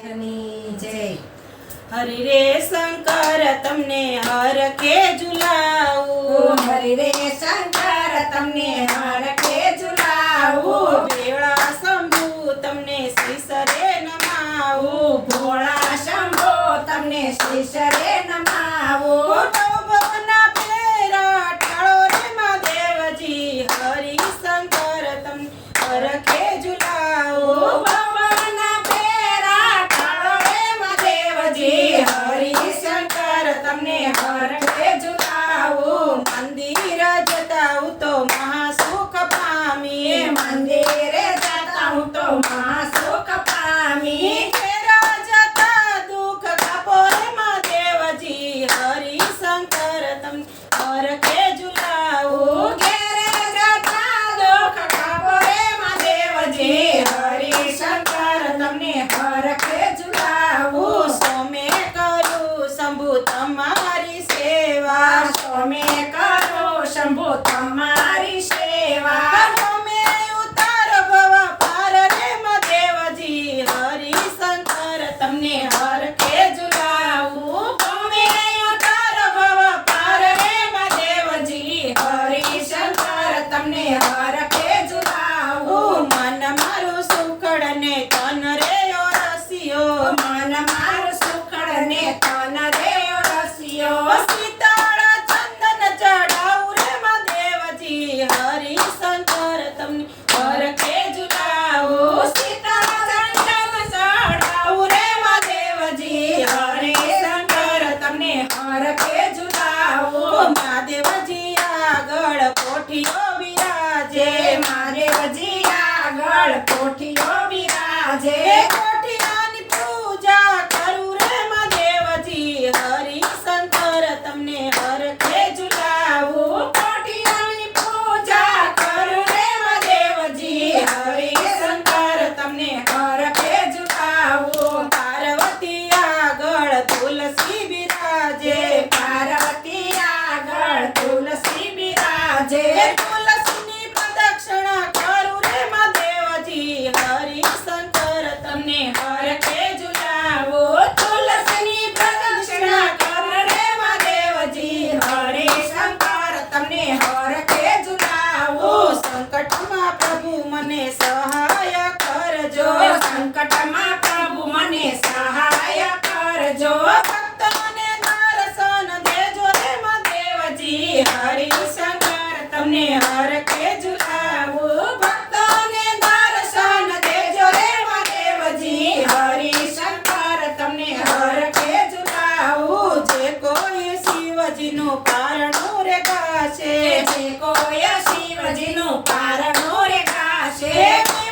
जय। हरि रे शंकर तमने हरखे झुलाऊ, हरि रे शंकर तमने हरखे झुलाऊ, बेड़ा शंभु तमने शीसरे नमाऊ, भोळा शंभो तमने शीसरे नमाऊ, भवना फेरा ठाड़ो रे महादेवजी, हरि शंकर तमने हरखे झुलाऊ, भवना फेरा ठाड़ो रे महादेवजी, हरि शंकर तमने हरखे झुलाऊ, मंदिर जता हूँ तो महासुख पामी, मंदिर जाता हूँ तो महासुख पामी, तेरा जता दुख कापो रे महादेवजी, हरि शंकर तमने हरखे झुलाऊ, घेरे जाता दुख कापो रे महादेवजी, हरि शंकर तमने हरखे झुलाऊ, सोमे करू शंभु तुम्हारी सेवा, सोमे करो शंभु तुम्हारी सेवा, सोमे उतार भव पार रे महादेवजी, हरि शंकर तमने हरखे झुलाऊ, सोमे उतार भव पार रे महादेवजी, हरि शंकर तमने हरखे झुलाऊ, मन मारू सुखड़ ने तन रे ओ रसियो, मन मार सुखड़ ने तन रे रसियो, शीतल चंदन चढ़ाऊ रे महादेवजी, हरि शंकर तमने हरखे झुलाऊ, सीता चंदन चढ़ाऊ रे महादेवजी, हरि शंकर तमने हरखे झुलाऊ, महादेवजी આગળ કોઠીઓ બિરાજે, महादेवजी આગળ કોઠીઓ બિરાજે, કોઠિયાની પૂજા કરું રે મહાદેવજી, હરિ શંકર તમને હરખે ઝુલાવું, કોઠિયાની પૂજા કરું રે મહાદેવજી, હરિ શંકર તમને હરખે ઝુલાવું, પાર્વતી આગળ તુલસી બિરાજે, પાર્વતી આગળ તુલસી બિરાજે, તુલસીની પ્રદક્ષિણા કરું રે મહાદેવજી, હરિ શંકર તમને હરખે ઝુલાવું, તુલસીની પ્રદક્ષિણા કર રે મહાદેવજી, હરે શંકર તમને હરખે ઝુલાવું, સંકટમાં પ્રભુ મને સહાય કરજો, સંકટમાં પ્રભુ મને સહાય કરજો, ભક્તોને દર્શન દેજો રે મહાદેવજી, હરિ શંકર તમને હરખે ઝુલાવું, ભક્તોને દર્શન દેજો રે મહાદેવજી, હરિ શંકર તમને હરખે ઝુલાવું, જે કોઈ શિવજીનું પારણું રે ગાશે, જે કોઈ શિવજીનું પારણું રે ગાશે, એ